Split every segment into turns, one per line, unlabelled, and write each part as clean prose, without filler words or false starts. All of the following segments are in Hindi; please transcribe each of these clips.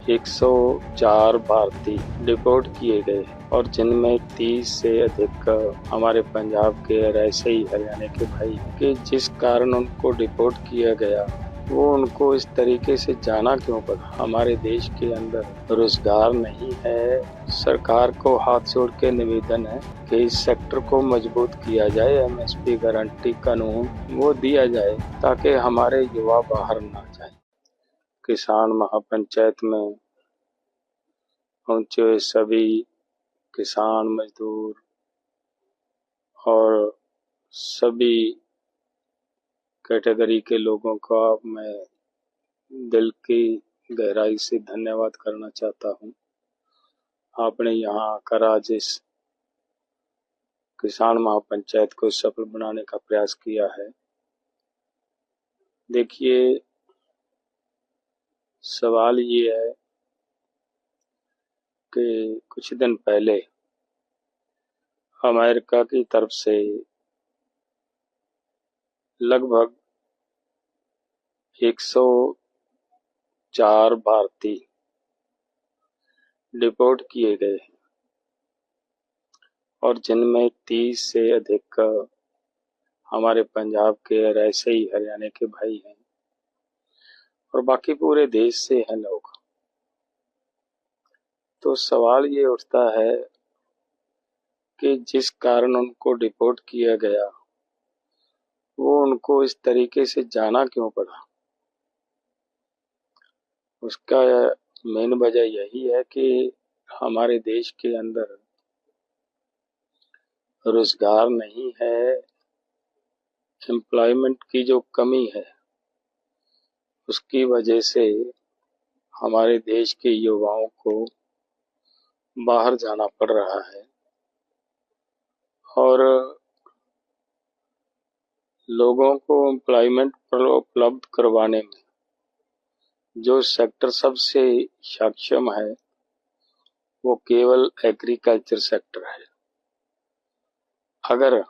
104 भारतीय डिपोर्ट किए गए और जिनमें 30 से अधिक हमारे पंजाब के और ऐसे ही हरियाणा के भाई कि जिस कारण उनको डिपोर्ट किया गया वो उनको इस तरीके से जाना क्यों पड़ा। हमारे देश के अंदर रोजगार नहीं है। सरकार को हाथ जोड़ के निवेदन है कि इस सेक्टर को मजबूत किया जाए, एमएसपी गारंटी कानून वो दिया जाए ताकि हमारे युवा बाहर ना जाए। किसान महापंचायत में पहुंचे सभी किसान मजदूर और सभी कैटेगरी के लोगों का मैं दिल की गहराई से धन्यवाद करना चाहता हूं। आपने यहाँ आकर आज इस किसान महापंचायत को सफल बनाने का प्रयास किया है। देखिए, सवाल ये है कि कुछ दिन पहले अमेरिका की तरफ से लगभग 104 भारतीय डिपोर्ट किए गए और जिनमें 30 से अधिक हमारे पंजाब के और ऐसे ही हरियाणा के भाई हैं और बाकी पूरे देश से हैं लोग। तो सवाल ये उठता है कि जिस कारण उनको डिपोर्ट किया गया वो उनको इस तरीके से जाना क्यों पड़ा। उसका मेन वजह यही है कि हमारे देश के अंदर रोजगार नहीं है। एम्प्लॉयमेंट की जो कमी है उसकी वजह से हमारे देश के युवाओं को बाहर जाना पड़ रहा है और लोगों को एम्प्लॉयमेंट उपलब्ध करवाने में जो सेक्टर सबसे सक्षम है वो केवल एग्रीकल्चर सेक्टर है। अगर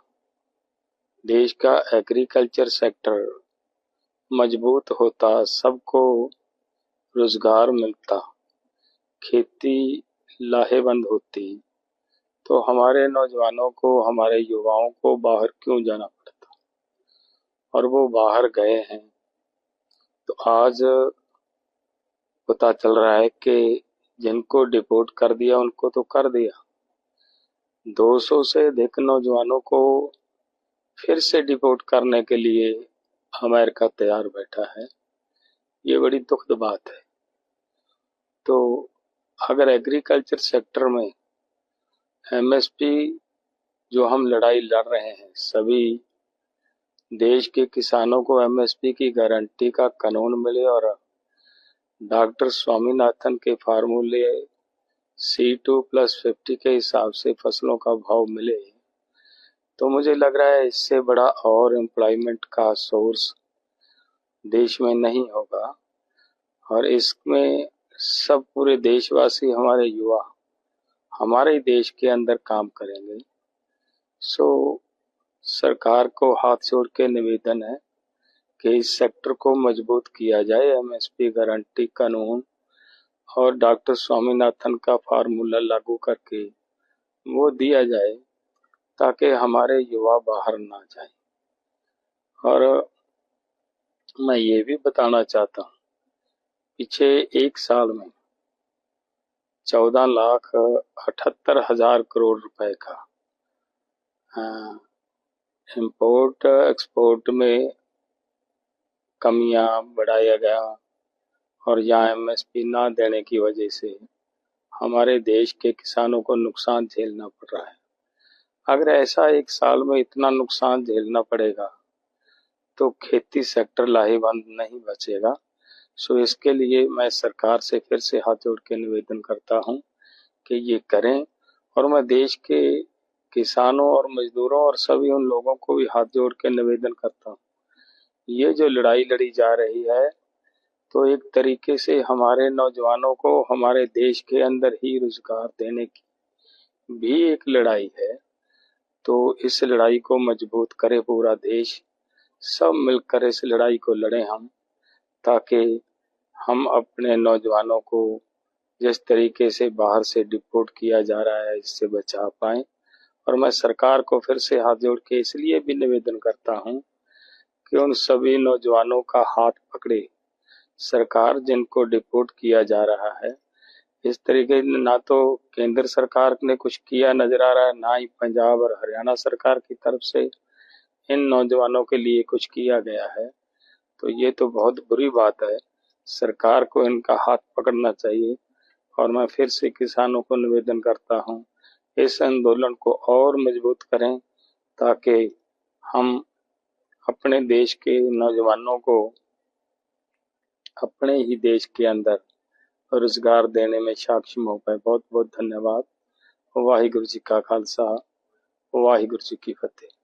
देश का एग्रीकल्चर सेक्टर मजबूत होता, सबको रोजगार मिलता, खेती लाहेवंद होती, तो हमारे नौजवानों को, हमारे युवाओं को बाहर क्यों जाना पड़ता। और वो बाहर गए हैं तो आज पता चल रहा है कि जिनको डिपोर्ट कर दिया उनको तो कर दिया, 200 से अधिक नौजवानों को फिर से डिपोर्ट करने के लिए अमेरिका तैयार बैठा है। ये बड़ी दुखद बात है। तो अगर एग्रीकल्चर सेक्टर में एमएसपी जो हम लड़ाई लड़ रहे हैं, सभी देश के किसानों को एमएसपी की गारंटी का कानून मिले और डॉक्टर स्वामीनाथन के फार्मूले C2+50 के हिसाब से फसलों का भाव मिले, तो मुझे लग रहा है इससे बड़ा और एम्प्लॉयमेंट का सोर्स देश में नहीं होगा। और इसमें सब पूरे देशवासी, हमारे युवा हमारे देश के अंदर काम करेंगे। सो सरकार को हाथ जोड़ के निवेदन है कि इस सेक्टर को मजबूत किया जाए, एमएसपी गारंटी कानून और डॉक्टर स्वामीनाथन का फार्मूला लागू करके वो दिया जाए ताकि हमारे युवा बाहर ना जाए। और मैं ये भी बताना चाहता हूँ, पीछे एक साल में 14,78,000 करोड़ रुपए का इंपोर्ट एक्सपोर्ट में कमियां बढ़ाया गया और यहाँ एमएसपी ना देने की वजह से हमारे देश के किसानों को नुकसान झेलना पड़ रहा है। अगर ऐसा एक साल में इतना नुकसान झेलना पड़ेगा तो खेती सेक्टर लाहेवंद नहीं बचेगा। सो इसके लिए मैं सरकार से फिर से हाथ जोड़ के निवेदन करता हूं कि ये करें। और मैं देश के किसानों और मजदूरों और सभी उन लोगों को भी हाथ जोड़ के निवेदन करता हूं, ये जो लड़ाई लड़ी जा रही है तो एक तरीके से हमारे नौजवानों को हमारे देश के अंदर ही रोजगार देने की भी एक लड़ाई है। तो इस लड़ाई को मजबूत करे पूरा देश, सब मिलकर इस लड़ाई को लड़ें हम, ताकि हम अपने नौजवानों को जिस तरीके से बाहर से डिपोर्ट किया जा रहा है इससे बचा पाएं। और मैं सरकार को फिर से हाथ जोड़ के इसलिए भी निवेदन करता हूं कि उन सभी नौजवानों का हाथ पकड़े सरकार जिनको डिपोर्ट किया जा रहा है। इस तरीके ना तो केंद्र सरकार ने कुछ किया नजर आ रहा है, ना ही पंजाब और हरियाणा सरकार की तरफ से इन नौजवानों के लिए कुछ किया गया है। तो ये तो बहुत बुरी बात है, सरकार को इनका हाथ पकड़ना चाहिए। और मैं फिर से किसानों को निवेदन करता हूं, इस आंदोलन को और मजबूत करें ताकि हम अपने देश के नौजवानों को अपने ही देश के अंदर रोजगार देने में सक्षम हो पाए। बहुत बहुत धन्यवाद। वाहिगुरु जी का खालसा, वाहिगुरु जी की फतेह।